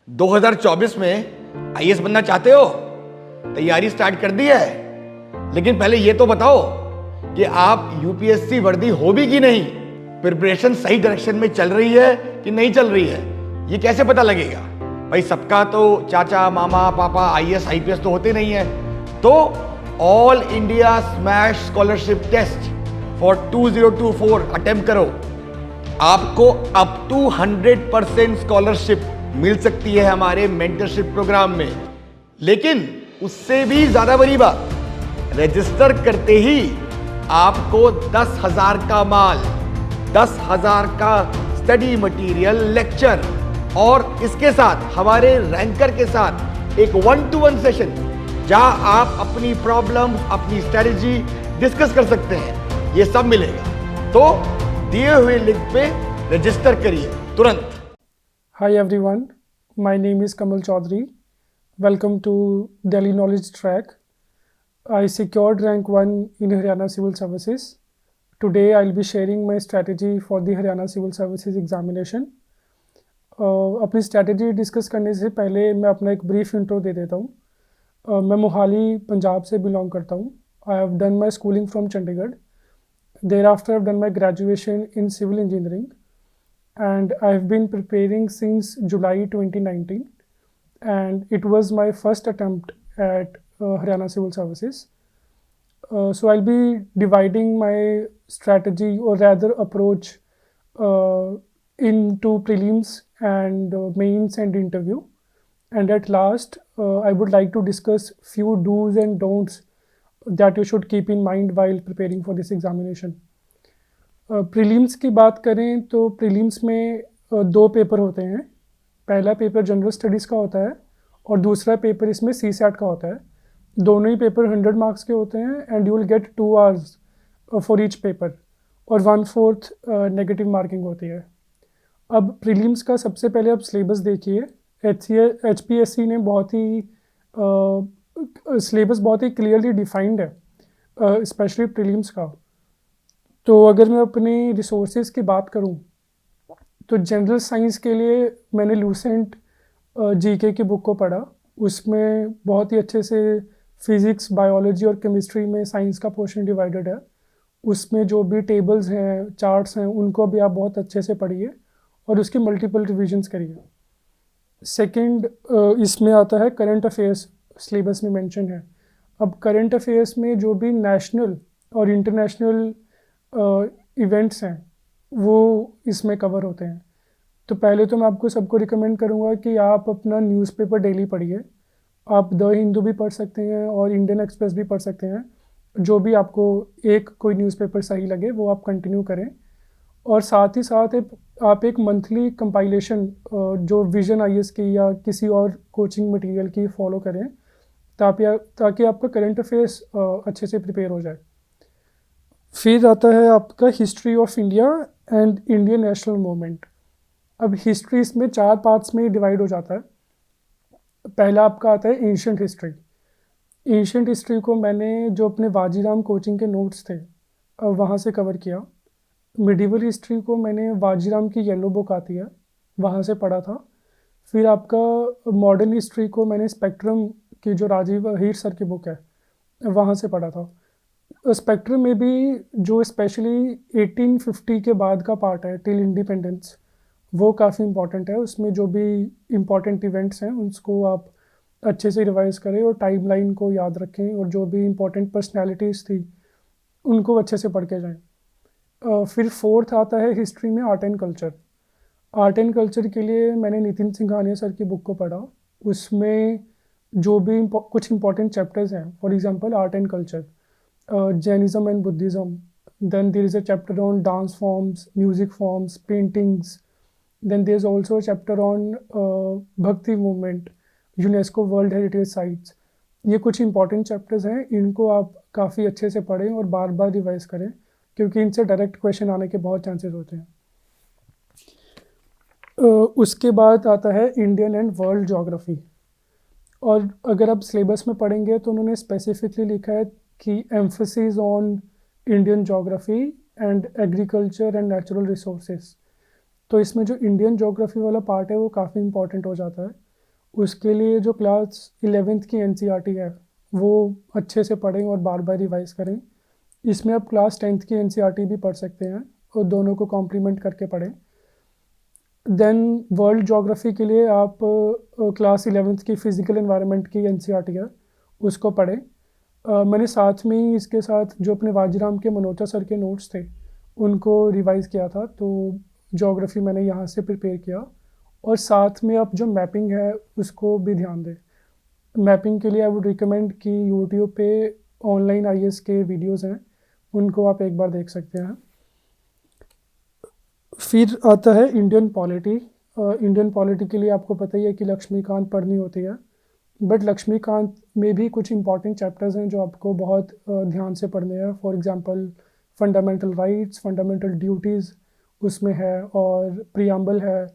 2024 में आईएएस बनना चाहते हो? तैयारी स्टार्ट कर दी है। लेकिन पहले ये तो बताओ कि आप यूपीएससी वर्दी हो भी कि नहीं। प्रिपरेशन सही डायरेक्शन में चल रही है कि नहीं चल रही है, ये कैसे पता लगेगा? भाई सबका तो चाचा मामा पापा आईएएस आईपीएस तो होते नहीं है। तो all India smash scholarship test for 2024 attempt करो। आपको अप टू 100% स्कॉलरशिप मिल सकती है हमारे मेंटरशिप प्रोग्राम में। लेकिन उससे भी ज्यादा बड़ी बात, रजिस्टर करते ही आपको 10,000 का माल, 10,000 का स्टडी मटेरियल, लेक्चर और इसके साथ हमारे रैंकर के साथ एक 1-to-1 सेशन जहां आप अपनी प्रॉब्लम, अपनी स्ट्रेटजी डिस्कस कर सकते हैं, ये सब मिलेगा। तो दिए हुए लिंक पे रजिस्टर करिए तुरंत। Hi everyone, my name is Kamal Chaudhary. Welcome to Delhi Knowledge Track. I secured rank 1 in Haryana Civil Services. Today I'll be sharing my strategy for the Haryana Civil Services examination. अपनी strategy discuss करने से पहले मैं अपना एक brief intro दे देता हूँ। मैं मोहाली पंजाब से बिलोंग करता हूँ। I have done my schooling from Chandigarh. There after I have done my graduation in civil engineering and I've been preparing since July 2019, and it was my first attempt at Haryana Civil Services. So I'll be dividing my strategy, or rather approach, into prelims and mains and interview, and at last I would like to discuss few do's and don'ts that you should keep in mind while preparing for this examination. Prelims की बात करें तो prelims में दो paper होते हैं। पहला paper general studies का होता है और दूसरा पेपर इसमें CSAT का होता है। दोनों ही पेपर 100 मार्क्स के होते हैं and you will get 2 hours for each paper और 1/4 नेगेटिव मार्किंग होती है। अब प्रीलिम्स का सबसे पहले आप सिलेबस देखिए। HPSC ने बहुत ही सिलेबस बहुत ही क्लियरली डिफाइंड है, स्पेशली प्रीलिम्स का। तो अगर मैं अपने रिसोर्सेज की बात करूं तो जनरल साइंस के लिए मैंने लूसेंट जीके की बुक को पढ़ा। उसमें बहुत ही अच्छे से फिज़िक्स, बायोलॉजी और केमिस्ट्री में साइंस का पोर्शन डिवाइडेड है। उसमें जो भी टेबल्स हैं, चार्ट्स हैं, उनको भी आप बहुत अच्छे से पढ़िए और उसके मल्टीपल रिविजन्स करिए। सेकंड, इसमें आता है करंट अफेयर्स, सिलेबस में मेंशन है। अब करंट अफेयर्स में जो भी नेशनल और इंटरनेशनल इवेंट्स हैं वो इसमें कवर होते हैं। तो पहले तो मैं आपको सबको रिकमेंड करूँगा कि आप अपना न्यूज़पेपर डेली पढ़िए। आप द हिंदू भी पढ़ सकते हैं और इंडियन एक्सप्रेस भी पढ़ सकते हैं। जो भी आपको एक कोई न्यूज़पेपर सही लगे वो आप कंटिन्यू करें। और साथ ही साथ आप एक मंथली कंपाइलेशन जो विजन आईएएस की या किसी और कोचिंग मटेरियल की फॉलो करें ताकि आपका करंट अफेयर्स अच्छे से प्रिपेयर हो जाए। फिर आता है आपका history of India and Indian national movement. अब हिस्ट्री इसमें 4 पार्ट्स में डिवाइड हो जाता है। पहला आपका आता है एंशिएंट हिस्ट्री। एंशिएंट हिस्ट्री को मैंने जो अपने वाजीराम कोचिंग के नोट्स थे वहाँ से कवर किया। मिडिवल हिस्ट्री को मैंने वाजीराम की येलो बुक आती है वहाँ से पढ़ा था। फिर आपका मॉडर्न हिस्ट्री को मैंने स्पेक्ट्रम की जो राजीव अहीर सर की बुक है वहाँ से पढ़ा था। स्पेक्ट्रम में भी जो स्पेशली 1850 के बाद का पार्ट है टिल इंडिपेंडेंस, वो काफ़ी इंपॉर्टेंट है। उसमें जो भी इम्पॉर्टेंट इवेंट्स हैं उसको आप अच्छे से रिवाइज करें और टाइमलाइन को याद रखें और जो भी इम्पॉर्टेंट पर्सनैलिटीज़ थी उनको अच्छे से पढ़ के जाएँ। फिर फोर्थ आता है हिस्ट्री में art and culture. Art and culture के लिए मैंने नितिन सिंघानिया सर की बुक को पढ़ा। उसमें जो भी कुछ इंपॉर्टेंट चैप्टर्स हैं, for example art and culture, Jainism and Buddhism. Then there is a chapter on dance forms, music forms, paintings. Then there's also a chapter on Bhakti movement, UNESCO World Heritage Sites. ये कुछ important chapters हैं, इनको आप काफ़ी अच्छे से पढ़ें और बार बार रिवाइज करें क्योंकि इनसे डायरेक्ट क्वेश्चन आने के बहुत चांसेस होते हैं। उसके बाद आता है इंडियन एंड वर्ल्ड ज्योग्राफी। और अगर आप सिलेबस में पढ़ेंगे तो उन्होंने स्पेसिफिकली लिखा है कि emphasis on Indian geography and agriculture and natural resources. तो इसमें जो इंडियन ज्योग्राफी वाला पार्ट है वो काफ़ी इंपॉर्टेंट हो जाता है उसके लिए जो क्लास 11th की एनसीईआरटी है वो अच्छे से पढ़ें और बार बार रिवाइज करें। इसमें आप क्लास 10th की एनसीईआरटी भी पढ़ सकते हैं और दोनों को कॉम्प्लीमेंट करके पढ़ें। देन वर्ल्ड ज्योग्राफी के लिए आप क्लास 11th की फिज़िकल एनवायरनमेंट की एनसीईआरटी है उसको पढ़ें। मैंने साथ में ही इसके साथ जो अपने वाजीराम के मनोचा सर के नोट्स थे उनको रिवाइज़ किया था, तो ज्योग्राफी मैंने यहाँ से प्रिपेयर किया। और साथ में आप जो मैपिंग है उसको भी ध्यान दें। मैपिंग के लिए आई वुड रिकमेंड कि यूट्यूब पे ऑनलाइन आईएएस के वीडियोस हैं, उनको आप एक बार देख सकते हैं। फिर आता है इंडियन पॉलिटी। इंडियन पॉलिटी के लिए आपको पता ही है कि लक्ष्मीकांत पढ़नी होती है, बट लक्ष्मीकांत में भी कुछ इंपॉर्टेंट चैप्टर्स हैं जो आपको बहुत ध्यान से पढ़ने हैं। For example fundamental rights, fundamental duties उसमें है, और प्रियम्बल है,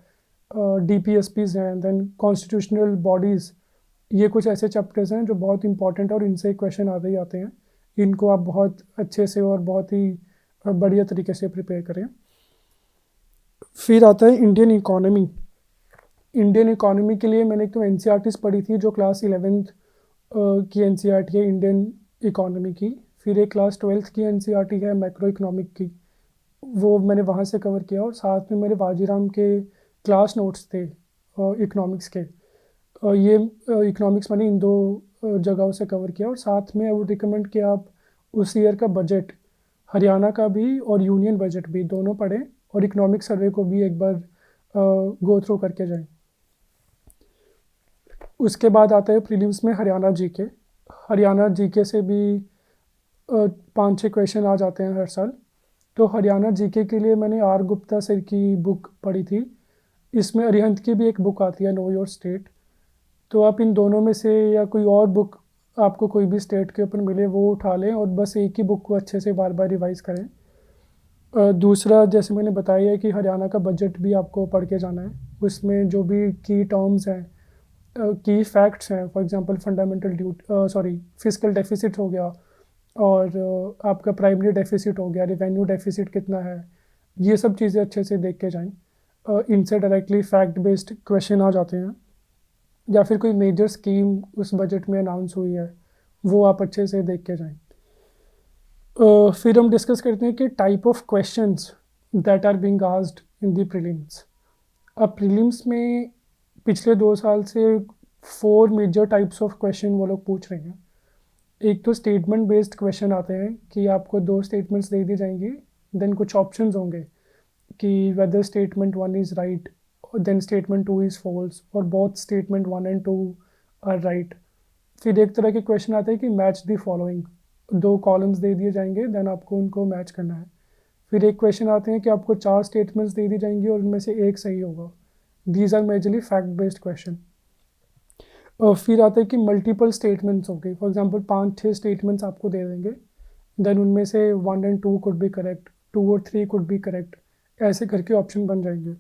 डीपीएसपीज हैं, देन कॉन्स्टिट्यूशनल बॉडीज़। ये कुछ ऐसे चैप्टर्स हैं जो बहुत इंपॉर्टेंट और इनसे क्वेश्चन आते ही आते हैं। इनको आप बहुत अच्छे से और बहुत ही बढ़िया तरीके से प्रिपेयर करें। फिर आता है इंडियन इकोनॉमी। इंडियन इकोनॉमी के लिए मैंने एक तो एनसीईआरटीज पढ़ी थी जो क्लास 11th की एनसीईआरटी है इंडियन इकोनॉमी की। फिर एक क्लास 12th की एनसीईआरटी है मैक्रो इकोनॉमिक की, वो मैंने वहाँ से कवर किया। और साथ में मेरे वाजीराम के क्लास नोट्स थे इकोनॉमिक्स के। ये इकोनॉमिक्स मैंने इन दो जगहों से कवर किया। और साथ में आई वुड रिकमेंड कि आप उस ईयर का बजट, हरियाणा का भी और यूनियन बजट भी, दोनों पढ़ें और इकोनॉमिक सर्वे को भी एक बार गो थ्रू करके जाएं। उसके बाद आता है प्रीलिम्स में हरियाणा जीके। हरियाणा जीके से भी 5-6 क्वेश्चन आ जाते हैं हर साल। तो हरियाणा जीके के लिए मैंने आर गुप्ता सर की बुक पढ़ी थी। इसमें अरिहंत की भी एक बुक आती है, नो योर स्टेट। तो आप इन दोनों में से या कोई और बुक आपको कोई भी स्टेट के ऊपर मिले वो उठा लें और बस एक ही बुक को अच्छे से बार बार रिवाइज़ करें। दूसरा, जैसे मैंने बताया है कि हरियाणा का बजट भी आपको पढ़ के जाना है। उसमें जो भी की टर्म्स हैं, की फैक्ट्स हैं, for example fundamental fiscal deficit हो गया, और आपका प्राइमरी डेफिसिट हो गया, रिवेन्यू डेफिसिट कितना है, ये सब चीज़ें अच्छे से देख के जाएं। इनसे डायरेक्टली फैक्ट बेस्ड क्वेश्चन आ जाते हैं। या फिर कोई मेजर स्कीम उस बजट में अनाउंस हुई है, वो आप अच्छे से देख के जाएं। फिर हम डिस्कस करते हैं कि type of questions that are being asked in the prelims. अब प्रीलिम्स में पिछले 2 साल से 4 मेजर टाइप्स ऑफ क्वेश्चन वो लोग पूछ रहे हैं। एक तो स्टेटमेंट बेस्ड क्वेश्चन आते हैं कि आपको 2 स्टेटमेंट्स दे दी जाएंगी, देन कुछ ऑप्शंस होंगे कि whether statement 1 is right, then statement 2 is false, और both statement 1 and 2 are right. फिर एक तरह के क्वेश्चन आते हैं कि मैच द फॉलोइंग, 2 कॉलम्स दे दिए जाएंगे, देन आपको उनको मैच करना है। फिर एक क्वेश्चन आते हैं कि आपको 4 स्टेटमेंट्स दे दी जाएंगी और उनमें से एक सही होगा। These are majorly fact based question. और फिर आता है कि मल्टीपल स्टेटमेंट्स होंगे। फॉर एग्जांपल 5-6 स्टेटमेंट्स आपको दे देंगे, देन उनमें से 1 एंड 2 कुड बी करेक्ट, 2 और 3 कुड बी करेक्ट, ऐसे करके ऑप्शन बन जाएंगे।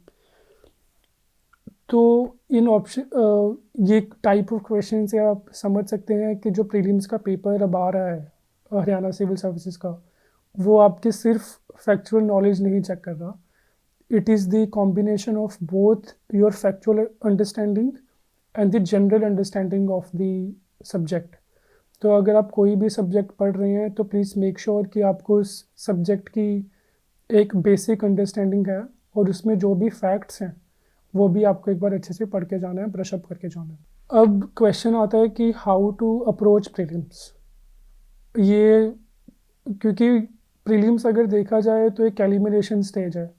तो इन ऑप्शन ये टाइप ऑफ क्वेश्चन से आप समझ सकते हैं कि जो प्रीलिम्स का पेपर अब आ रहा है हरियाणा सिविल सर्विसेज का, वो आपकी सिर्फ फैक्चुअल नॉलेज नहीं चेक कर रहा। It is the combination of both your factual understanding and the general understanding of the subject. तो अगर आप कोई भी सब्जेक्ट पढ़ रहे हैं तो प्लीज़ मेक श्योर कि आपको उस सब्जेक्ट की एक बेसिक अंडरस्टैंडिंग है, और उसमें जो भी फैक्ट्स हैं वो भी आपको एक बार अच्छे से पढ़ के जाना है, ब्रशअप करके जाना है। अब क्वेश्चन आता है कि हाउ टू अप्रोच प्रीलिम्स। ये क्योंकि प्रीलिम्स अगर देखा जाए तो एक एलिमिनेशन स्टेज है।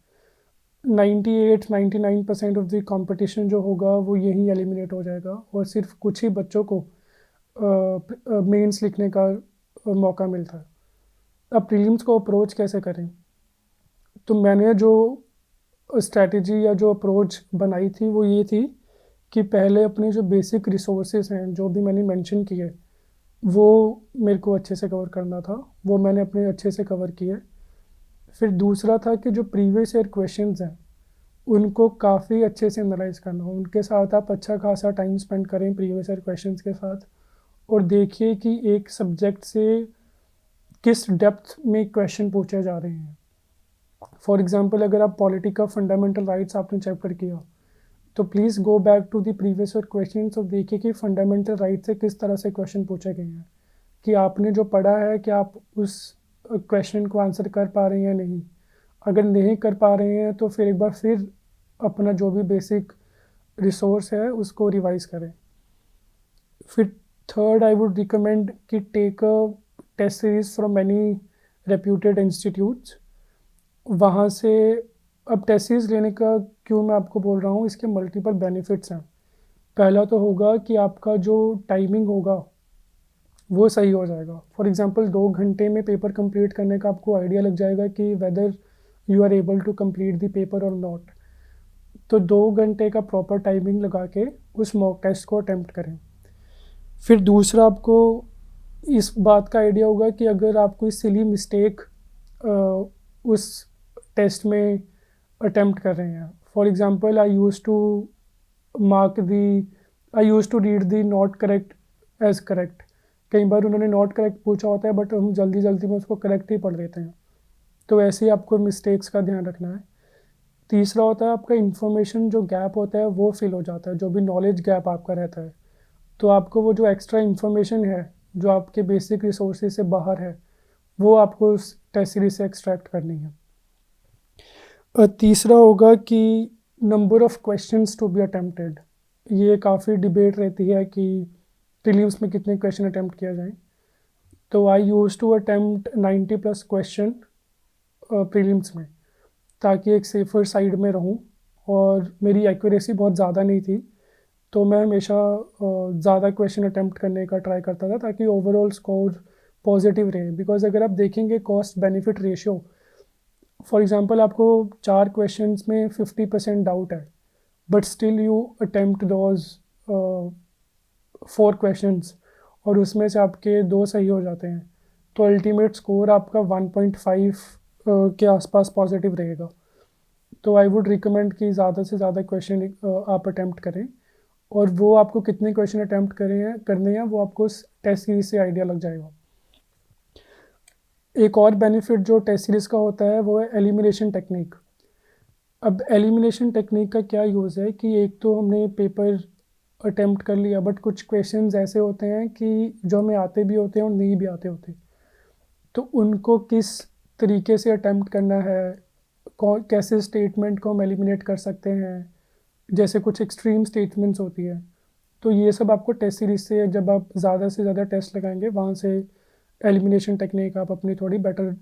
98-99% ऑफ द कंपटीशन जो होगा वो यहीं एलिमिनेट हो जाएगा, और सिर्फ कुछ ही बच्चों को मेंस लिखने का मौका मिलता है। अब प्रीलिम्स को अप्रोच कैसे करें, तो मैंने जो स्ट्रैटेजी या जो अप्रोच बनाई थी वो ये थी कि पहले अपने जो बेसिक रिसोर्सेज हैं जो भी मैंने मेंशन किए वो मेरे को अच्छे से कवर करना था, वो मैंने अपने अच्छे से कवर किए। फिर दूसरा था कि जो प्रीवियस ईयर क्वेश्चंस हैं उनको काफ़ी अच्छे से एनालाइज करना, उनके साथ आप अच्छा खासा टाइम स्पेंड करें प्रीवियस ईयर क्वेश्चंस के साथ, और देखिए कि एक सब्जेक्ट से किस डेप्थ में क्वेश्चन पूछे जा रहे हैं। फॉर एग्जांपल अगर आप पॉलिटी का फंडामेंटल राइट्स आपने चैप्टर किया तो please go back to the previous year question और देखिए कि फंडामेंटल राइट से किस तरह से क्वेश्चन पूछे गए हैं, कि आपने जो पढ़ा है कि आप उस क्वेश्चन को आंसर कर पा रहे हैं या नहीं। अगर नहीं कर पा रहे हैं तो फिर एक बार फिर अपना जो भी बेसिक रिसोर्स है उसको रिवाइज करें। फिर थर्ड आई वुड रिकमेंड कि take a test series from many reputed institutes. वहाँ से अब टेस्ट सीरीज लेने का क्यों मैं आपको बोल रहा हूँ, इसके मल्टीपल बेनिफिट्स हैं। पहला तो होगा कि आपका जो टाइमिंग होगा वो सही हो जाएगा। फॉर एग्जांपल 2 घंटे में पेपर कंप्लीट करने का आपको आइडिया लग जाएगा कि whether you are able to complete the paper और नॉट। तो 2 घंटे का प्रॉपर टाइमिंग लगा के उस मॉक टेस्ट को अटेम्प्ट करें। फिर दूसरा, आपको इस बात का आइडिया होगा कि अगर आप कोई सिली मिस्टेक उस टेस्ट में अटेम्प्ट कर रहे हैं। For example I use to read the not correct as correct. कई बार उन्होंने नॉट करेक्ट पूछा होता है बट हम जल्दी जल्दी में उसको करेक्ट ही पढ़ देते हैं। तो ऐसे ही आपको मिस्टेक्स का ध्यान रखना है। तीसरा होता है आपका इन्फॉर्मेशन जो गैप होता है वो फिल हो जाता है, जो भी नॉलेज गैप आपका रहता है। तो आपको वो जो एक्स्ट्रा इन्फॉर्मेशन है जो आपके बेसिक रिसोर्सेज से बाहर है वो आपको उस टेस्ट सीरीज से एक्सट्रैक्ट करनी है। और तीसरा होगा कि number of questions to be attempted. ये काफ़ी डिबेट रहती है कि प्रीलिम्स में कितने क्वेश्चन अटेम्प्ट किया जाए। तो I use to attempt 90+ question prelims में, ताकि एक सेफर साइड में रहूं। और मेरी एक्यूरेसी बहुत ज़्यादा नहीं थी तो मैं हमेशा ज़्यादा क्वेश्चन अटेम्प्ट करने का ट्राई करता था ताकि ओवरऑल स्कोर पॉजिटिव रहे। बिकॉज अगर आप देखेंगे cost benefit ratio, for example आपको 4 क्वेश्चंस में 50% डाउट है but still you attempt those 4 questions और उसमें से आपके 2 सही हो जाते हैं, तो अल्टीमेट स्कोर आपका 1.5 के आसपास पॉजिटिव रहेगा। तो आई वुड रिकमेंड कि ज़्यादा से ज़्यादा क्वेश्चन आप अटेम्प्ट करें, और वो आपको कितने क्वेश्चन अटेम्प्ट करने हैं वो आपको टेस्ट सीरीज से आइडिया लग जाएगा। एक और बेनिफिट जो टेस्ट सीरीज़ का होता है वो है एलिमिनेशन टेक्निक। अब एलिमिनेशन टेक्निक का क्या यूज़ है कि एक तो हमने पेपर अटेम्प्ट कर लिया बट कुछ क्वेश्चंस ऐसे होते हैं कि जो हमें आते भी होते हैं और नहीं भी आते होते, तो उनको किस तरीके से अटेम्प्ट करना है, कैसे स्टेटमेंट को हम एलिमिनेट कर सकते हैं, जैसे कुछ एक्सट्रीम स्टेटमेंट्स होती है। तो ये सब आपको टेस्ट सीरीज से जब आप ज़्यादा से ज़्यादा टेस्ट लगाएंगे वहाँ से एलिमिनेशन टेक्निक आप अपनी थोड़ी बेटर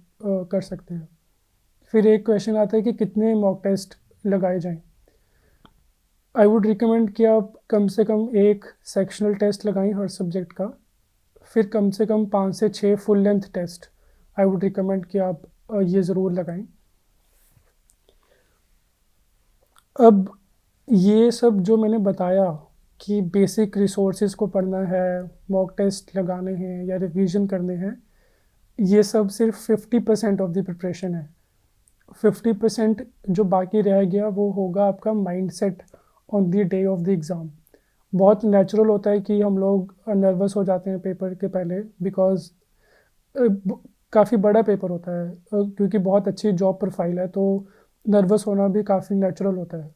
कर सकते हैं। फिर एक क्वेश्चन आता है कि कितने मॉक टेस्ट लगाए जाएं। आई वुड रिकमेंड कि आप कम से कम 1 सेक्शनल टेस्ट लगाएं हर सब्जेक्ट का, फिर कम से कम 5 से 6 full length test I would recommend कि आप ये ज़रूर लगाएं। अब ये सब जो मैंने बताया कि बेसिक रिसोर्सेज को पढ़ना है, मॉक टेस्ट लगाने हैं या रिवीजन करने हैं, ये सब सिर्फ 50% ऑफ द प्रिपरेशन है। 50% जो बाकी रह गया वो होगा आपका mindset on the day of the exam. बहुत नेचुरल होता है कि हम लोग नर्वस हो जाते हैं पेपर के पहले, बिकॉज काफ़ी बड़ा पेपर होता है, क्योंकि बहुत अच्छी जॉब प्रोफाइल है तो नर्वस होना भी काफ़ी नेचुरल होता है।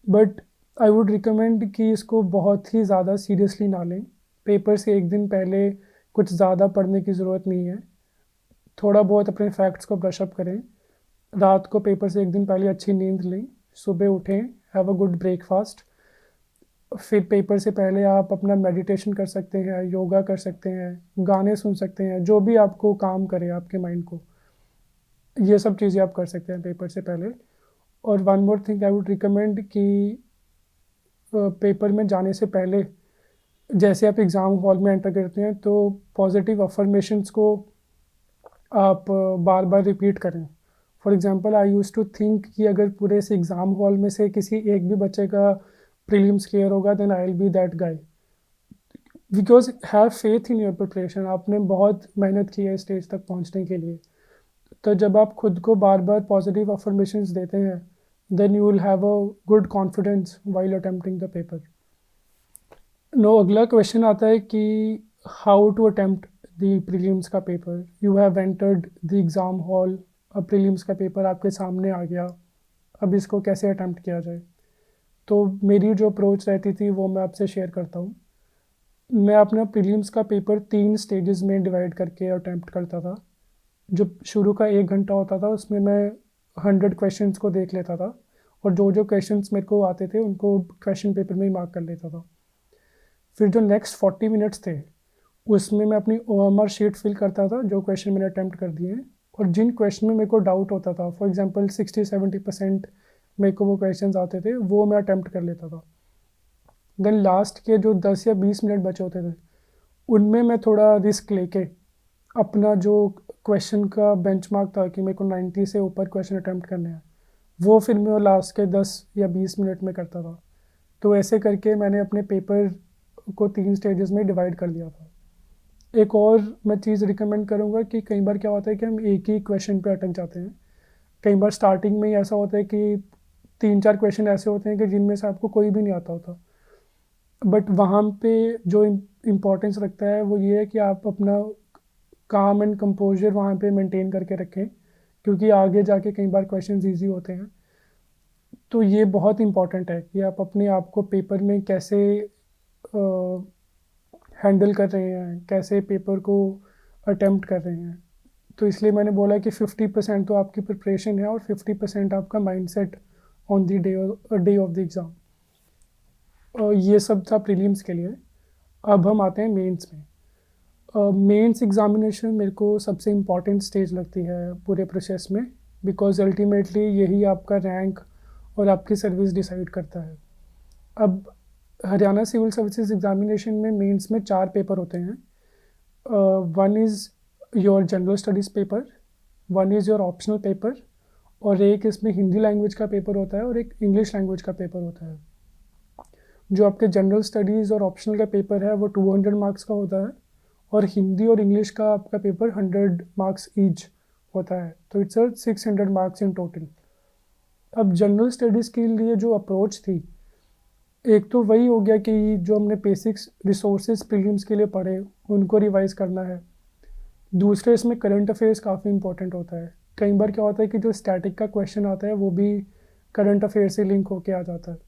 बट आई वुड रिकमेंड कि इसको बहुत ही ज़्यादा सीरियसली ना लें। पेपर से एक दिन पहले कुछ ज़्यादा पढ़ने की ज़रूरत नहीं है। थोड़ा बहुत अपने फैक्ट्स को ब्रशअप करें, रात को पेपर से एक दिन पहले अच्छी नींद लें, सुबह उठें, हैव अ गुड ब्रेकफास्ट। फिर पेपर से पहले आप अपना मेडिटेशन कर सकते हैं, योगा कर सकते हैं, गाने सुन सकते हैं, जो भी आपको काम करे आपके माइंड को, ये सब चीज़ें आप कर सकते हैं पेपर से पहले। और one more thing I would recommend कि पेपर में जाने से पहले जैसे आप एग्ज़ाम हॉल में एंटर करते हैं तो पॉजिटिव अफर्मेशंस को आप बार बार रिपीट करें। For example I use to think कि अगर पूरे से एग्ज़ाम हॉल में से किसी एक भी बच्चे का प्रीलिम्स क्लियर होगा then I will be that guy. Because have faith in your preparation. आपने बहुत मेहनत की है स्टेज तक पहुंचने के लिए, तो जब आप खुद को बार बार पॉजिटिव अफर्मेशंस देते हैं then you will have a good confidence while attempting the paper. No, अगला क्वेश्चन आता है कि how to attempt the prelims का paper. You have entered the exam hall, अब प्रीलिम्स का पेपर आपके सामने आ गया, अब इसको कैसे अटेम्प्ट किया जाए। तो मेरी जो अप्रोच रहती थी वो मैं आपसे शेयर करता हूँ। मैं अपना प्रीलिम्स का पेपर 3 स्टेजेस में डिवाइड करके अटैम्प्ट करता था। जो शुरू का 1 घंटा होता था उसमें मैं 100 क्वेश्चंस को देख लेता था, और जो जो क्वेश्चंस मेरे को आते थे उनको क्वेश्चन पेपर में ही मार्क कर लेता था। फिर जो नेक्स्ट 40 मिनट्स थे उसमें मैं अपनी ओएमआर शीट फिल करता था जो क्वेश्चन मैंने अटैम्प्ट कर दिए हैं, और जिन क्वेश्चन में मेरे को डाउट होता था, फॉर एग्जांपल 60-70% मेरे को वो क्वेश्चंस आते थे, वो मैं अटैम्प्ट कर लेता था। देन लास्ट के जो 10 या 20 मिनट बचे होते थे उनमें मैं थोड़ा रिस्क लेके अपना जो क्वेश्चन का बेंचमार्क था कि मेरे को 90 से ऊपर क्वेश्चन अटैम्प्ट करने हैं, वो फिर मैं लास्ट के 10 या 20 मिनट में करता था। तो ऐसे करके मैंने अपने पेपर को 3 स्टेजेस में डिवाइड कर दिया था। एक और मैं चीज़ रिकमेंड करूँगा कि कई बार क्या होता है कि हम एक ही क्वेश्चन पे अटक जाते हैं। कई बार स्टार्टिंग में ही ऐसा होता है कि 3-4 क्वेश्चन ऐसे होते हैं कि जिनमें से आपको कोई भी नहीं आता होता, बट वहाँ पे जो इम्पोर्टेंस रखता है वो ये है कि आप अपना काम एंड कंपोजर वहाँ पे मेंटेन करके रखें, क्योंकि आगे जाके कई बार क्वेश्चंस इजी होते हैं। तो ये बहुत इंपॉर्टेंट है कि आप अपने आप को पेपर में कैसे हैंडल कर रहे हैं, कैसे पेपर को अटेम्प्ट कर रहे हैं। तो इसलिए मैंने बोला कि 50% तो आपकी प्रिपरेशन है और 50% आपका mindset on the day of the exam. ये सब था प्रीलिम्स के लिए। अब हम आते हैं मेंस में। मेंस एग्ज़ामिनेशन मेरे को सबसे इम्पॉर्टेंट स्टेज लगती है पूरे प्रोसेस में, बिकॉज अल्टीमेटली यही आपका रैंक और आपकी सर्विस डिसाइड करता है। अब हरियाणा सिविल सर्विसेज एग्ज़ामिनेशन में मेंस में 4 पेपर होते हैं। One is your general studies paper, one is your optional paper, और एक इसमें हिंदी लैंग्वेज का पेपर होता है और एक इंग्लिश लैंग्वेज का पेपर होता है। जो आपके जनरल स्टडीज़ और ऑप्शनल का पेपर है वो 200 मार्क्स का होता है, और हिंदी और इंग्लिश का आपका पेपर 100 मार्क्स ईच होता है। तो इट्स 600 मार्क्स इन टोटल। अब जनरल स्टडीज़ के लिए जो अप्रोच थी, एक तो वही हो गया कि जो हमने बेसिक्स रिसोर्सेज प्रीलिम्स के लिए पढ़े उनको रिवाइज करना है। दूसरे इसमें करंट अफेयर्स काफ़ी इंपॉर्टेंट होता है। कई बार क्या होता है कि जो स्टैटिक का क्वेश्चन आता है वो भी करंट अफेयर से लिंक होके आ जाता है।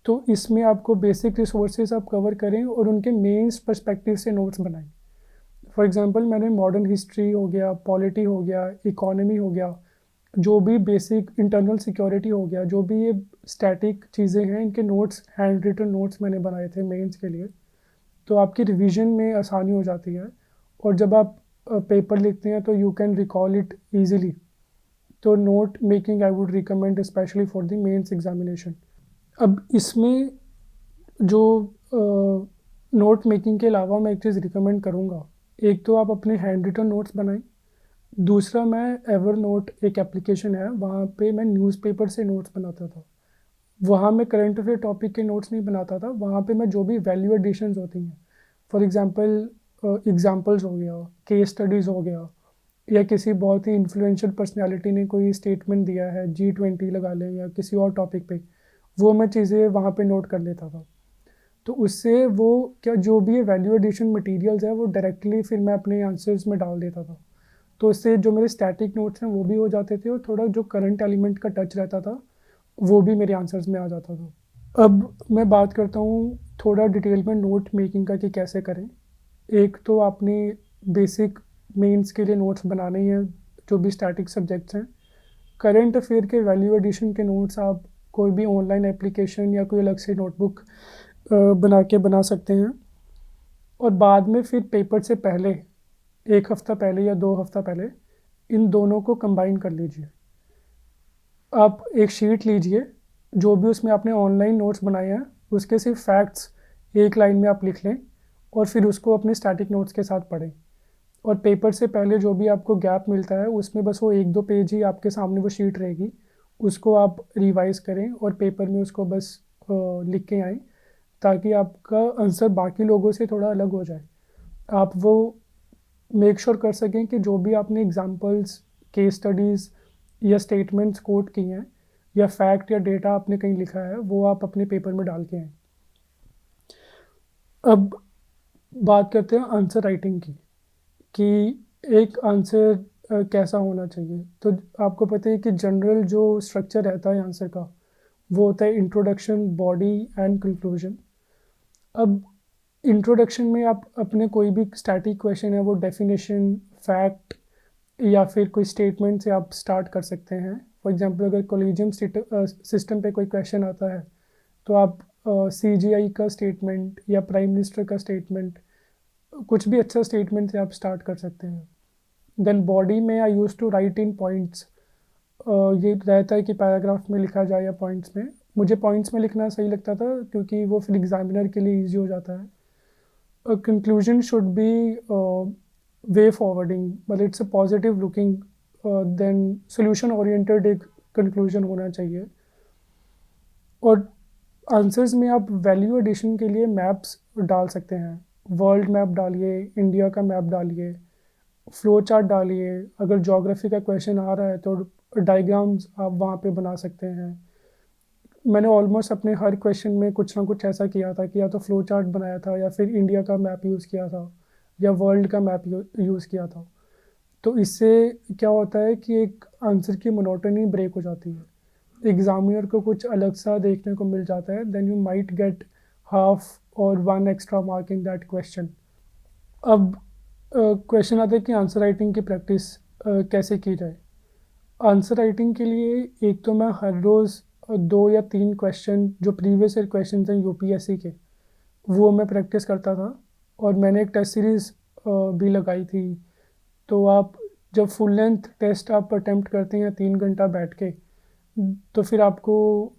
तो इसमें आपको बेसिक रिसोर्सेज आप कवर करें और उनके मेंस पर्सपेक्टिव से नोट्स बनाएं। फॉर एग्जांपल मैंने मॉडर्न हिस्ट्री हो गया, पॉलिटी हो गया, इकोनॉमी हो गया, जो भी बेसिक इंटरनल सिक्योरिटी हो गया, जो भी ये स्टैटिक चीज़ें हैं, इनके नोट्स, हैंड रिटन नोट्स मैंने बनाए थे मेंस के लिए। तो आपकी रिवीजन में आसानी हो जाती है, और जब आप पेपर लिखते हैं तो you can recall it easily. तो note making I would recommend specially for the mains examination. अब इसमें जो नोट मेकिंग के अलावा मैं एक चीज़ रिकमेंड करूँगा, एक तो आप अपने हैंड रिटन नोट्स बनाएं। दूसरा, मैं एवर नोट एक एप्लीकेशन है, वहाँ पे मैं न्यूज़पेपर से नोट्स बनाता था। वहाँ मैं करंट अफेयर टॉपिक के नोट्स नहीं बनाता था, वहाँ पे मैं जो भी वैल्यू एडिशंस होती हैं, फॉर एग्जांपल एग्जांपल्स हो गया, केस स्टडीज़ हो गया, या किसी बहुत ही इन्फ्लुएंशियल पर्सनालिटी ने कोई स्टेटमेंट दिया है, G20 लगा लें या किसी और टॉपिक पे, वो मैं चीज़ें वहाँ पे नोट कर लेता था। तो उससे वो क्या, जो भी ये वैल्यू एडिशन मटेरियल्स है वो डायरेक्टली फिर मैं अपने आंसर्स में डाल देता था। तो इससे जो मेरे स्टैटिक नोट्स हैं वो भी हो जाते थे, और थोड़ा जो करंट एलिमेंट का टच रहता था वो भी मेरे आंसर्स में आ जाता था। अब मैं बात करता हूँ थोड़ा डिटेल में नोट मेकिंग का कि कैसे करें। एक तो आपने बेसिक मेंस के लिए नोट्स बनाने ही हैं, जो भी स्टैटिक सब्जेक्ट्स हैं। करंट अफेयर के वैल्यू एडिशन के नोट्स आप कोई भी ऑनलाइन एप्लीकेशन या कोई अलग से नोटबुक बना के बना सकते हैं, और बाद में फिर पेपर से पहले 1 हफ्ता पहले या 2 हफ्ता पहले इन दोनों को कंबाइन कर लीजिए। आप एक शीट लीजिए, जो भी उसमें आपने ऑनलाइन नोट्स बनाए हैं उसके सिर्फ फैक्ट्स एक लाइन में आप लिख लें, और फिर उसको अपने स्टैटिक नोट्स के साथ पढ़ें। और पेपर से पहले जो भी आपको गैप मिलता है उसमें बस वो 1-2 पेज ही आपके सामने वो शीट रहेगी, उसको आप रिवाइज करें और पेपर में उसको बस लिख के आएँ, ताकि आपका आंसर बाकी लोगों से थोड़ा अलग हो जाए। आप वो मेक श्योर कर सकें कि जो भी आपने एग्जांपल्स, केस स्टडीज़ या स्टेटमेंट्स कोट की हैं, या फैक्ट या डेटा आपने कहीं लिखा है, वो आप अपने पेपर में डाल के आएँ। अब बात करते हैं आंसर राइटिंग की, कि एक आंसर कैसा होना चाहिए। तो आपको पता है कि जनरल जो स्ट्रक्चर रहता है आंसर का, वो होता है इंट्रोडक्शन, बॉडी एंड कंक्लूजन। अब इंट्रोडक्शन में आप अपने कोई भी स्टैटिक क्वेश्चन है वो डेफिनेशन, फैक्ट या फिर कोई स्टेटमेंट से आप स्टार्ट कर सकते हैं। फॉर एग्जांपल अगर कॉलेजियम सिस्टम पे कोई क्वेश्चन आता है तो आप CGI का स्टेटमेंट या प्राइम मिनिस्टर का स्टेटमेंट, कुछ भी अच्छा स्टेटमेंट से आप स्टार्ट कर सकते हैं। देन बॉडी में I use to write in points. ये रहता है कि पैराग्राफ में लिखा जाए या पॉइंट्स में। मुझे पॉइंट्स में लिखना सही लगता था क्योंकि वो फिर एग्जामिनर के लिए ईजी हो जाता है। Conclusion should be way forwarding, मतलब it's a positive looking, then solution oriented एक कंक्लूजन होना चाहिए। और आंसर्स में आप वैल्यू एडिशन के लिए मैप्स डाल सकते हैं। वर्ल्ड मैप डालिए, इंडिया का मैप डालिए, फ्लो चार्ट डालिए। अगर ज्योग्राफी का क्वेश्चन आ रहा है तो डायग्राम्स आप वहाँ पे बना सकते हैं। मैंने ऑलमोस्ट अपने हर क्वेश्चन में कुछ ना कुछ ऐसा किया था कि या तो फ्लो चार्ट बनाया था या फिर इंडिया का मैप यूज़ किया था या वर्ल्ड का मैप यूज़ किया था। तो इससे क्या होता है कि एक आंसर की मोनोटनी ब्रेक हो जाती है, एग्जामिनर को कुछ अलग सा देखने को मिल जाता है। Then you might get half और 1 extra mark in that question. अब क्वेश्चन आता है कि आंसर राइटिंग की प्रैक्टिस कैसे की जाए। आंसर राइटिंग के लिए एक तो मैं हर रोज़ 2 या 3 क्वेश्चन जो प्रीवियस ईयर क्वेश्चन थे UPSC के, वो मैं प्रैक्टिस करता था। और मैंने एक टेस्ट सीरीज़ भी लगाई थी। तो आप जब फुल लेंथ टेस्ट आप अटेम्प्ट करते हैं 3 घंटा बैठ के, तो फिर आपको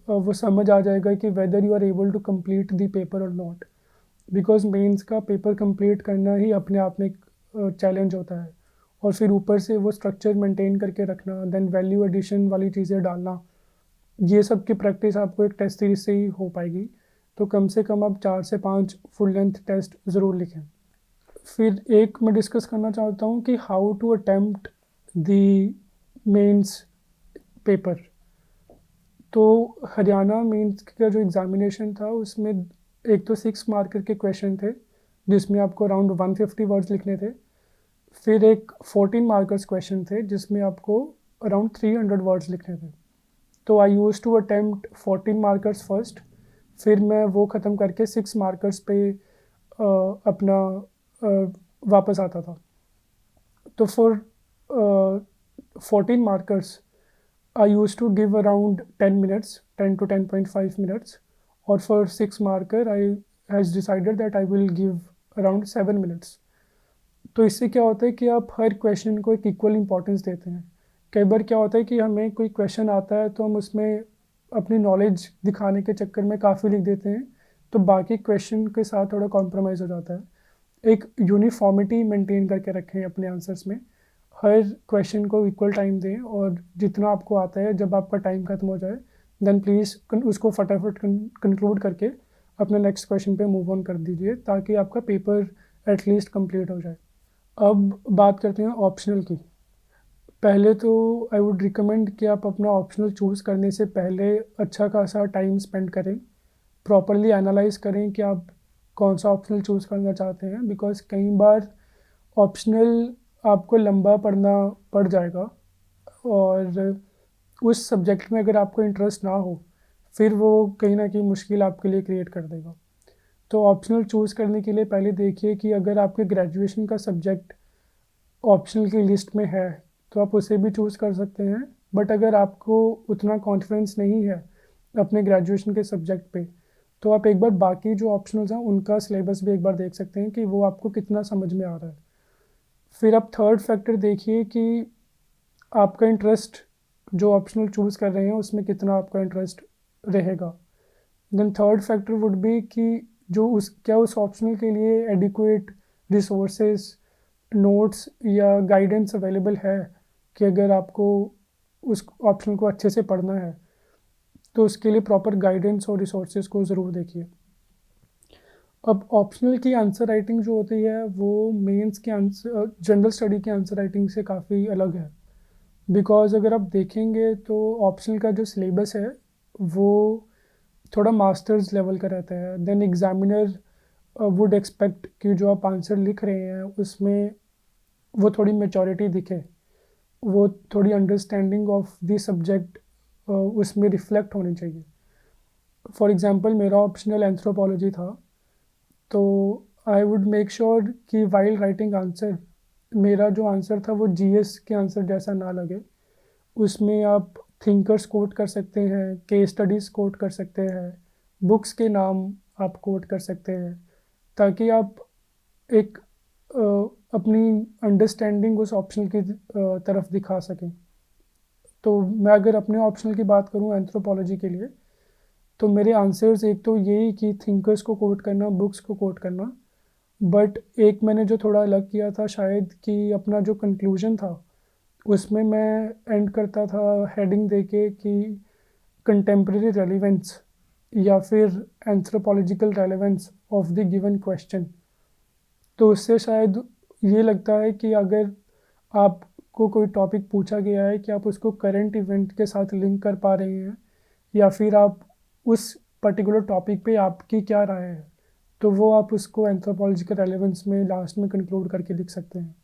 वो समझ आ जाएगा कि whether you are able to complete the paper और नॉट। बिकॉज मेंस का पेपर कंप्लीट करना ही अपने आप में एक चैलेंज होता है। और फिर ऊपर से वो स्ट्रक्चर मेंटेन करके रखना, देन वैल्यू एडिशन वाली चीज़ें डालना, ये सब की प्रैक्टिस आपको एक टेस्ट सीरीज से ही हो पाएगी। तो कम से कम आप 4 से 5 फुल लेंथ टेस्ट ज़रूर लिखें। फिर एक मैं डिस्कस करना चाहता हूँ कि how to attempt the mains paper. तो हरियाणा मेंस का जो एग्ज़ामिनेशन था उसमें एक तो 6 मार्कर के क्वेश्चन थे जिसमें आपको अराउंड 150 वर्ड्स लिखने थे। फिर एक 14 मार्कर्स क्वेश्चन थे जिसमें आपको अराउंड 300 वर्ड्स लिखने थे। तो I use to attempt 14 markers first, फिर मैं वो ख़त्म करके 6 मार्कर्स पे अपना वापस आता था। तो for 14 markers I used to give around 10 minutes, 10 to 10.5 minutes, or for 6 marker I has decided that I will give around 7 minutes. तो इससे क्या होता है कि आप हर क्वेश्चन को एक इक्वल इंपॉर्टेंस देते हैं। कई बार क्या होता है कि हमें कोई क्वेश्चन आता है तो हम उसमें अपनी नॉलेज दिखाने के चक्कर में काफ़ी लिख देते हैं, तो बाकी क्वेश्चन के साथ थोड़ा कॉम्प्रोमाइज़ हो जाता है। एक यूनिफॉर्मिटी मेंटेन करके रखें अपने आंसर्स में, हर क्वेश्चन को इक्वल टाइम दें और जितना आपको आता है जब आपका टाइम खत्म हो जाए देन प्लीज़ उसको फटाफट कंक्लूड करके अपने नेक्स्ट क्वेश्चन पे मूव ऑन कर दीजिए ताकि आपका पेपर एटलीस्ट कंप्लीट हो जाए। अब बात करते हैं ऑप्शनल की। पहले तो आई वुड रिकमेंड कि आप अपना ऑप्शनल चूज़ करने से पहले अच्छा खासा टाइम स्पेंड करें, प्रॉपरली एनालाइज करें कि आप कौन सा ऑप्शनल चूज़ करना चाहते हैं। बिकॉज कई बार ऑप्शनल आपको लंबा पढ़ना पड़ जाएगा और उस सब्जेक्ट में अगर आपको इंटरेस्ट ना हो फिर वो कहीं ना कहीं मुश्किल आपके लिए क्रिएट कर देगा। तो ऑप्शनल चूज़ करने के लिए पहले देखिए कि अगर आपके ग्रेजुएशन का सब्जेक्ट ऑप्शनल की लिस्ट में है तो आप उसे भी चूज़ कर सकते हैं। बट अगर आपको उतना कॉन्फिडेंस नहीं है अपने ग्रेजुएशन के सब्जेक्ट पे तो आप एक बार बाकी जो ऑप्शनल्स हैं उनका सिलेबस भी एक बार देख सकते हैं कि वो आपको कितना समझ में आ रहा है। फिर आप थर्ड फैक्टर देखिए कि आपका इंटरेस्ट जो ऑप्शनल चूज़ कर रहे हैं उसमें कितना आपका इंटरेस्ट रहेगा। Then third factor would be कि जो क्या उस ऑप्शनल के लिए एडिक्वेट रिसोर्सेज, नोट्स या गाइडेंस अवेलेबल है कि अगर आपको उस ऑप्शनल को अच्छे से पढ़ना है तो उसके लिए प्रॉपर गाइडेंस और रिसोर्सेज को ज़रूर देखिए। अब ऑप्शनल की आंसर राइटिंग जो होती है वो मेंस के आंसर जनरल स्टडी के आंसर राइटिंग से काफ़ी अलग है। बिकॉज अगर आप देखेंगे तो ऑप्शनल का जो सिलेबस है वो थोड़ा मास्टर्स लेवल का रहता है। देन एग्जामिनर वुड एक्सपेक्ट कि जो आप आंसर लिख रहे हैं उसमें वो थोड़ी मेचोरिटी दिखे, वो थोड़ी अंडरस्टैंडिंग ऑफ द सब्जेक्ट उसमें रिफ्लेक्ट होनी चाहिए। फॉर एग्ज़ाम्पल मेरा ऑप्शनल एंथ्रोपोलॉजी था, तो आई वुड मेक श्योर कि वाइल राइटिंग आंसर मेरा जो आंसर था वो जीएस के आंसर जैसा ना लगे। उसमें आप थिंकर्स कोट कर सकते हैं, केस स्टडीज़ कोट कर सकते हैं, बुक्स के नाम आप कोट कर सकते हैं, ताकि आप एक अपनी अंडरस्टैंडिंग उस ऑप्शन की तरफ दिखा सकें। तो मैं अगर अपने ऑप्शनल की बात करूं एंथ्रोपोलॉजी के लिए, तो मेरे आंसर्स एक तो यही कि थिंकर्स को कोट करना, बुक्स को कोट करना, बट एक मैंने जो थोड़ा अलग किया था शायद कि अपना जो कंक्लूजन था उसमें मैं एंड करता था हेडिंग देके कि कंटेम्प्रेरी रेलिवेंस या फिर anthropological relevance of the given question. तो उससे शायद ये लगता है कि अगर आपको कोई टॉपिक पूछा गया है कि आप उसको करंट इवेंट के साथ लिंक कर पा रहे हैं, या फिर आप उस पर्टिकुलर टॉपिक पे आपकी क्या राय है, तो वो आप उसको एंथ्रोपोलॉजिकल रेलेवेंस में लास्ट में कंक्लूड करके लिख सकते हैं।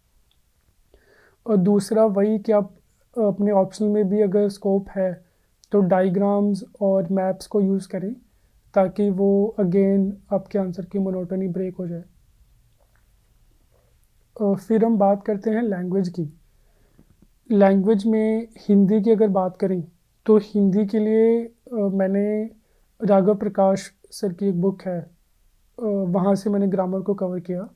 और दूसरा वही कि आप अपने ऑप्शनल में भी अगर स्कोप है तो डायग्राम्स और मैप्स को यूज़ करें, ताकि वो अगेन आपके आंसर की मोनोटनी ब्रेक हो जाए। फिर हम बात करते हैं लैंग्वेज की। लैंग्वेज में हिंदी की अगर बात करें तो हिंदी के लिए मैंने राघव प्रकाश सर की एक बुक है, वहाँ से मैंने ग्रामर को कवर किया।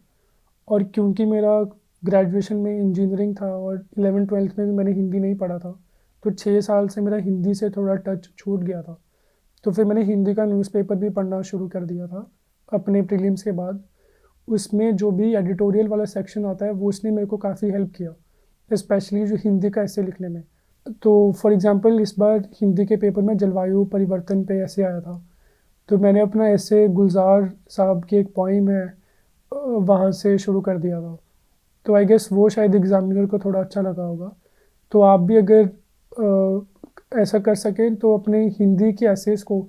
और क्योंकि मेरा ग्रेजुएशन में इंजीनियरिंग था और 11th-12th में भी मैंने हिंदी नहीं पढ़ा था, तो 6 साल से मेरा हिंदी से थोड़ा टच छूट गया था। तो फिर मैंने हिंदी का न्यूज़पेपर भी पढ़ना शुरू कर दिया था अपने प्रीलिम्स के बाद। उसमें जो भी एडिटोरियल वाला सेक्शन आता है वो उसने मेरे को काफ़ी हेल्प किया, स्पेशली जो हिंदी का ऐसे लिखने में। तो फॉर एग्जांपल इस बार हिंदी के पेपर में जलवायु परिवर्तन पे ऐसे आया था, तो मैंने अपना ऐसे गुलजार साहब की एक पोइम है वहाँ से शुरू कर दिया था। तो आई गेस वो शायद एग्जामिनर को थोड़ा अच्छा लगा होगा। तो आप भी अगर ऐसा कर सकें तो अपने हिंदी के एसेस को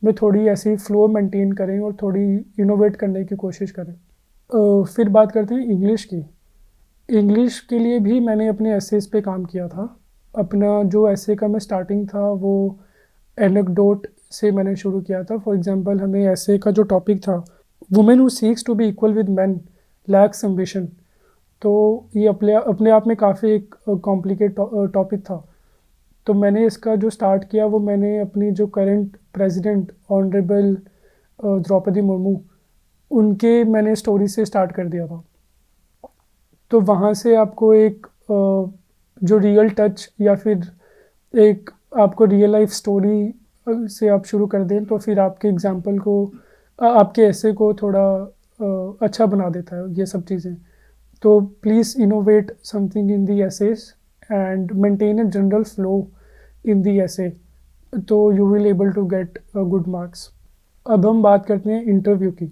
में थोड़ी ऐसी फ्लो मेंटेन करें और थोड़ी इनोवेट करने की कोशिश करें। फिर बात करते हैं इंग्लिश की। इंग्लिश के लिए भी मैंने अपने एसेस पे काम किया था। अपना जो ऐसे का मैं स्टार्टिंग था वो एनेक्डोट से मैंने शुरू किया था। फॉर एग्जांपल हमें ऐसे का जो टॉपिक था, women who seeks to be equal with man lacks ambition. तो ये अपने अपने आप में काफ़ी एक कॉम्प्लिकेट टॉपिक था। तो मैंने इसका जो स्टार्ट किया वो मैंने अपनी जो current president honourable Droupadi Murmu, उनके मैंने स्टोरी से स्टार्ट कर दिया था। तो वहाँ से आपको एक जो रियल टच या फिर एक आपको रियल लाइफ स्टोरी से आप शुरू कर दें तो फिर आपके एग्जाम्पल को आपके ऐसे को थोड़ा अच्छा बना देता है ये सब चीज़ें। तो please innovate something in the essays and maintain a general flow in the essay, तो you will able to get good marks. अब हम बात करते हैं इंटरव्यू की।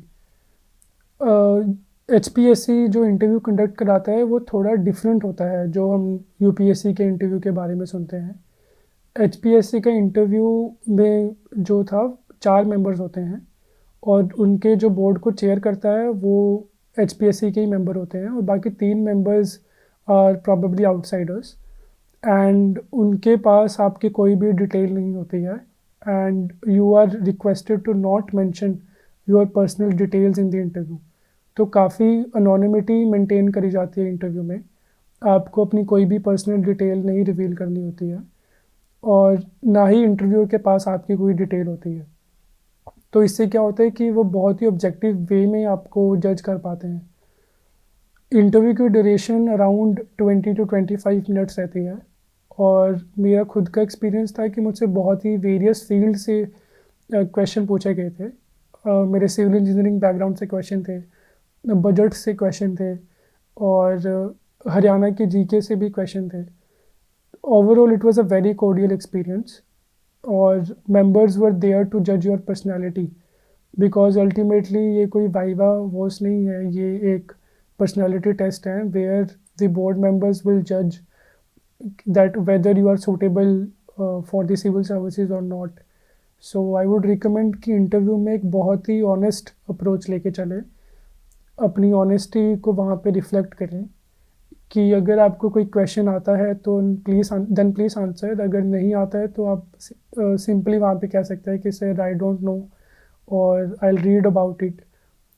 HPSC जो इंटरव्यू कंडक्ट कराता है वो थोड़ा डिफरेंट होता है जो हम UPSC के इंटरव्यू के बारे में सुनते हैं। HPSC का इंटरव्यू में जो था 4 मेंबर्स होते हैं और उनके जो बोर्ड को चेयर करता है वो HPSC के ही मेंबर होते हैं और बाकी 3 members are probably outsiders. And उनके पास आपकी कोई भी डिटेल नहीं होती है and you are requested to not mention your personal details in the interview. तो काफ़ी अनोनिमिटी मेंटेन करी जाती है इंटरव्यू में। आपको अपनी कोई भी पर्सनल डिटेल नहीं रिवील करनी होती है और ना ही इंटरव्यूअर के पास आपकी कोई डिटेल होती है। तो इससे क्या होता है कि वो बहुत ही ऑब्जेक्टिव वे में आपको जज कर पाते हैं। इंटरव्यू की ड्यूरेशन अराउंड 20 to 25 मिनट्स रहती है और मेरा खुद का एक्सपीरियंस था कि मुझसे बहुत ही वेरियस फील्ड से क्वेश्चन पूछे गए थे। मेरे सिविल इंजीनियरिंग बैकग्राउंड से क्वेश्चन थे, बजट से क्वेश्चन थे और हरियाणा के जीके से भी क्वेश्चन थे। Overall it was a very cordial experience और मेंबर्स वर देयर टू जज योर पर्सनालिटी, बिकॉज अल्टीमेटली ये कोई वाइवा वॉस नहीं है, ये एक पर्सनालिटी टेस्ट है where the board members will जज that whether you are suitable for the civil services or not. So I would recommend कि इंटरव्यू में एक बहुत ही ऑनेस्ट अप्रोच लेके चले, अपनी ऑनेस्टी को वहाँ पे रिफ्लेक्ट करें कि अगर आपको कोई क्वेश्चन आता है तो प्लीज़ आंसर, अगर नहीं आता है तो आप सिंपली वहाँ पे कह सकते हैं कि सर आई डोंट नो और आई रीड अबाउट इट,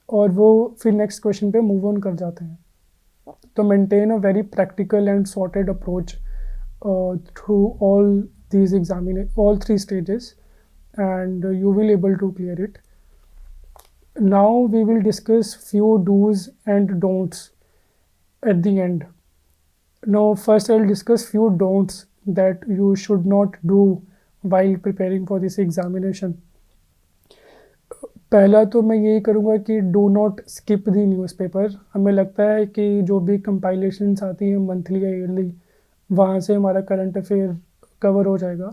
और वो फिर नेक्स्ट क्वेश्चन पे मूव ऑन कर जाते हैं. तो maintain a very practical and sorted approach through all three stages, and you will able to clear it. Now we will discuss few do's and don'ts at the end. Now first I'll discuss few don'ts that you should not do while preparing for this examination. पहला तो मैं यही करूँगा कि do not skip the newspaper. हमें लगता है कि जो भी कंपाइलेशंस आती हैं मंथली या ईयरली, वहाँ से हमारा करंट अफेयर कवर हो जाएगा.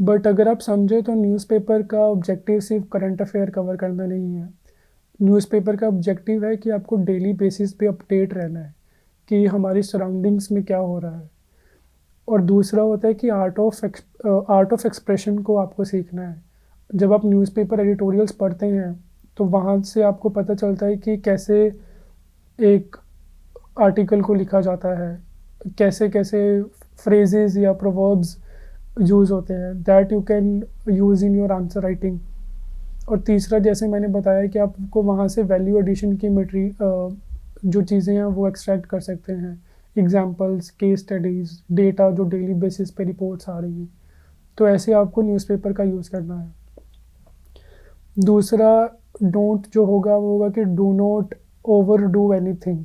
बट अगर आप समझे तो न्यूज़पेपर का ऑब्जेक्टिव सिर्फ करंट अफेयर कवर करना नहीं है. न्यूज़पेपर का ऑब्जेक्टिव है कि आपको डेली बेसिस पे अपडेट रहना है कि हमारी सराउंडिंग्स में क्या हो रहा है. और दूसरा होता है कि आर्ट ऑफ एक्सप्रेशन को आपको सीखना है. जब आप न्यूज़पेपर एडिटोरियल्स पढ़ते हैं तो वहाँ से आपको पता चलता है कि कैसे एक आर्टिकल को लिखा जाता है, कैसे कैसे फ्रेजेस या प्रोवर्ब्स यूज़ होते हैं, that you can use in your answer writing. और तीसरा, जैसे मैंने बताया कि आपको वहाँ से वैल्यू एडिशन की जो चीज़ें हैं वो एक्सट्रैक्ट कर सकते हैं, एग्जांपल्स, केस स्टडीज़, डेटा जो डेली बेसिस पे रिपोर्ट्स आ रही हैं. तो ऐसे आपको न्यूज़पेपर का यूज़ करना है. दूसरा डोंट जो होगा वो होगा कि do not over do anything.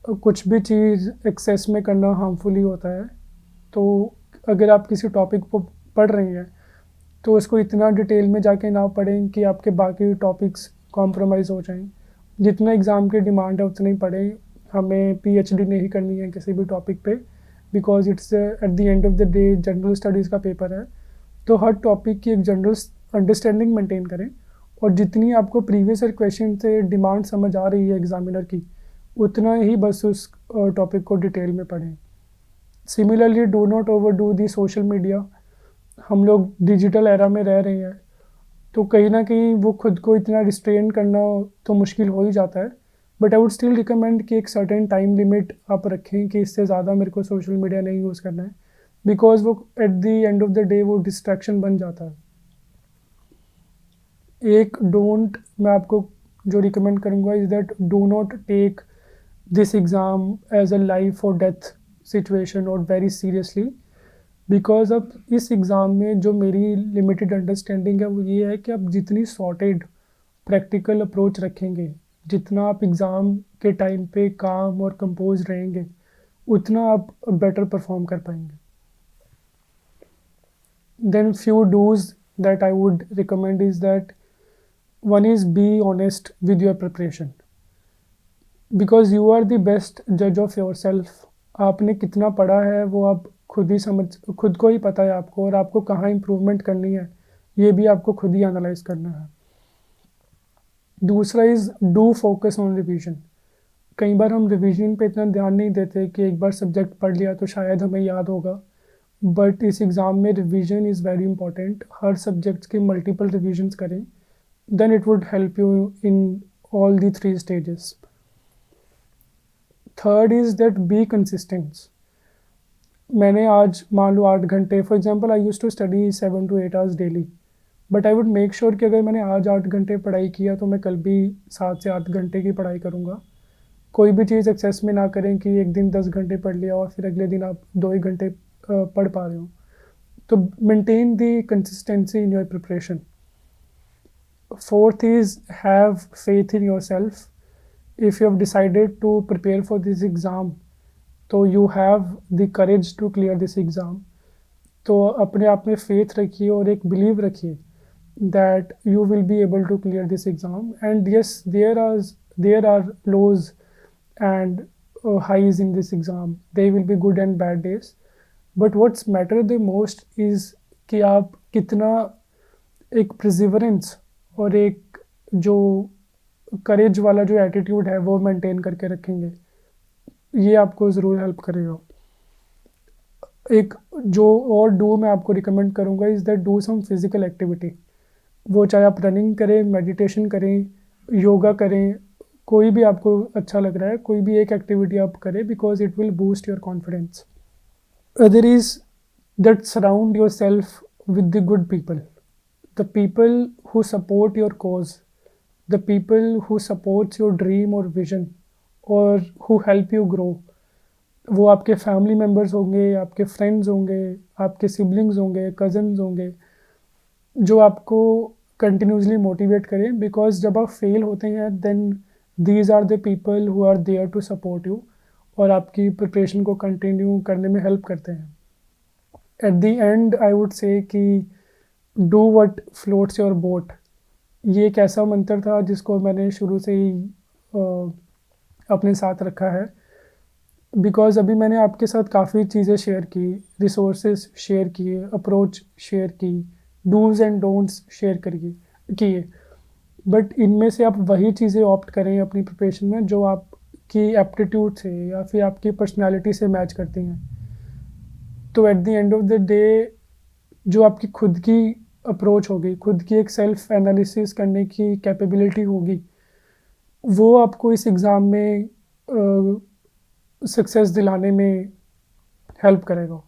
कुछ भी चीज़ एक्सेस में करना हार्मफुल ही होता है. तो अगर आप किसी टॉपिक को पढ़ रहे हैं तो उसको इतना डिटेल में जाके ना पढ़ें कि आपके बाकी टॉपिक्स कॉम्प्रोमाइज़ हो जाएं. जितना एग्ज़ाम की डिमांड है उतना ही पढ़ें. हमें पीएचडी नहीं करनी है किसी भी टॉपिक पे, because it's eight the end of the day general studies का पेपर है. तो हर टॉपिक की एक जनरल अंडरस्टैंडिंग मेंटेन करें, और जितनी आपको प्रीवियस ईयर क्वेश्चन से डिमांड समझ आ रही है एग्जामिनर की, उतना ही बस उस टॉपिक को डिटेल में पढ़ें. Similarly do not over do the social media. हम लोग डिजिटल एरा में रह रहे हैं तो कहीं ना कहीं वो खुद को इतना रिस्ट्रेन करना तो मुश्किल हो ही जाता है. But I would still recommend कि एक सर्टेन टाइम लिमिट आप रखें कि इससे ज़्यादा मेरे को सोशल मीडिया नहीं यूज़ करना है, बिकॉज वो eight the end of the day वो डिस्ट्रैक्शन बन जाता है. एक डोंट मैं आपको जो रिकमेंड करूँगा is that do not take this exam as a life और डेथ सिचुएशन और वेरी सीरियसली. बिकॉज अब इस एग्ज़ाम में जो मेरी लिमिटेड अंडरस्टैंडिंग है वो ये है कि आप जितनी सॉर्टेड प्रैक्टिकल अप्रोच रखेंगे, जितना आप एग्ज़ाम के टाइम पे काम और कंपोज रहेंगे, उतना आप बेटर परफॉर्म कर पाएंगे. Then few dos that I would recommend is that one is be honest with your preparation, because you are the best judge of yourself. आपने कितना पढ़ा है वो आप खुद को ही पता है आपको, और आपको कहाँ इम्प्रूवमेंट करनी है ये भी आपको खुद ही एनालाइज करना है. दूसरा is do focus on revision. कई बार हम रिवीजन पे इतना ध्यान नहीं देते कि एक बार सब्जेक्ट पढ़ लिया तो शायद हमें याद होगा, बट इस एग्ज़ाम में revision is very important. Her subjects के मल्टीपल रिविजन्स करें, then it would help you in all the three stages. Third is that be consistent. मैंने आज मान लो 8 घंटे, for example I used to study 7 to 8 hours daily, but I would make sure कि अगर मैंने आज 8 घंटे पढ़ाई किया तो मैं कल भी 7 से 8 घंटे की पढ़ाई करूँगा. कोई भी चीज़ एक्सेस में ना करें कि एक दिन 10 घंटे पढ़ लिया और फिर अगले दिन आप 2 ही घंटे पढ़ पा रहे हो. तो maintain the consistency in your preparation. Fourth is have faith in yourself. If you have decided to prepare for this exam, तो you have the courage to clear this exam. तो अपने आप में faith रखिए और एक belief रखिए that you will be able to clear this exam. And yes, there are lows and highs in this exam. They will be good and bad days. But what's matter the most is कि आप कितना एक perseverance और एक जो करेज वाला जो attitude है वो मेंटेन करके रखेंगे, ये आपको ज़रूर हेल्प करेगा. एक जो और डू मैं आपको रिकमेंड करूँगा is that do some physical activity. वो चाहे आप रनिंग करें, मेडिटेशन करें, योगा करें, कोई भी आपको अच्छा लग रहा है, कोई भी एक एक्टिविटी आप करें, because it will boost your confidence. Other is that surround your self with the good people, the people who support your cause, the people who supports your dream or vision or who help you grow. वो आपके family members होंगे, आपके friends होंगे, आपके siblings होंगे, cousins होंगे, जो आपको कंटिन्यूसली मोटिवेट करें. बिकॉज जब आप फेल होते हैं then these are the people who are there to support you और आपकी प्रिपरेशन को कंटिन्यू करने में हेल्प करते हैं. At the end I would say कि do what floats your boat, ये एक ऐसा मंत्र था जिसको मैंने शुरू से ही अपने साथ रखा है. बिकॉज अभी मैंने आपके साथ काफ़ी चीज़ें शेयर की, रिसोर्सेज शेयर किए, अप्रोच शेयर की, डूज़ एंड डोंट्स शेयर किए. बट इनमें से आप वही चीज़ें ऑप्ट करें अपनी प्रिपरेशन में जो आपकी एप्टीट्यूड से या फिर आपकी पर्सनैलिटी से मैच करती हैं. तो eight the end of the day जो आपकी खुद की अप्रोच होगी, खुद की एक सेल्फ एनालिसिस करने की कैपेबिलिटी होगी, वो आपको इस एग्ज़ाम में सक्सेस दिलाने में हेल्प करेगा.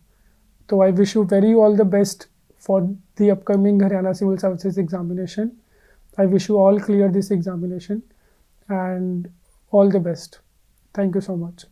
तो I wish you very all the best for the upcoming Haryana civil services examination. I wish you all clear this examination and all the best. Thank you so much.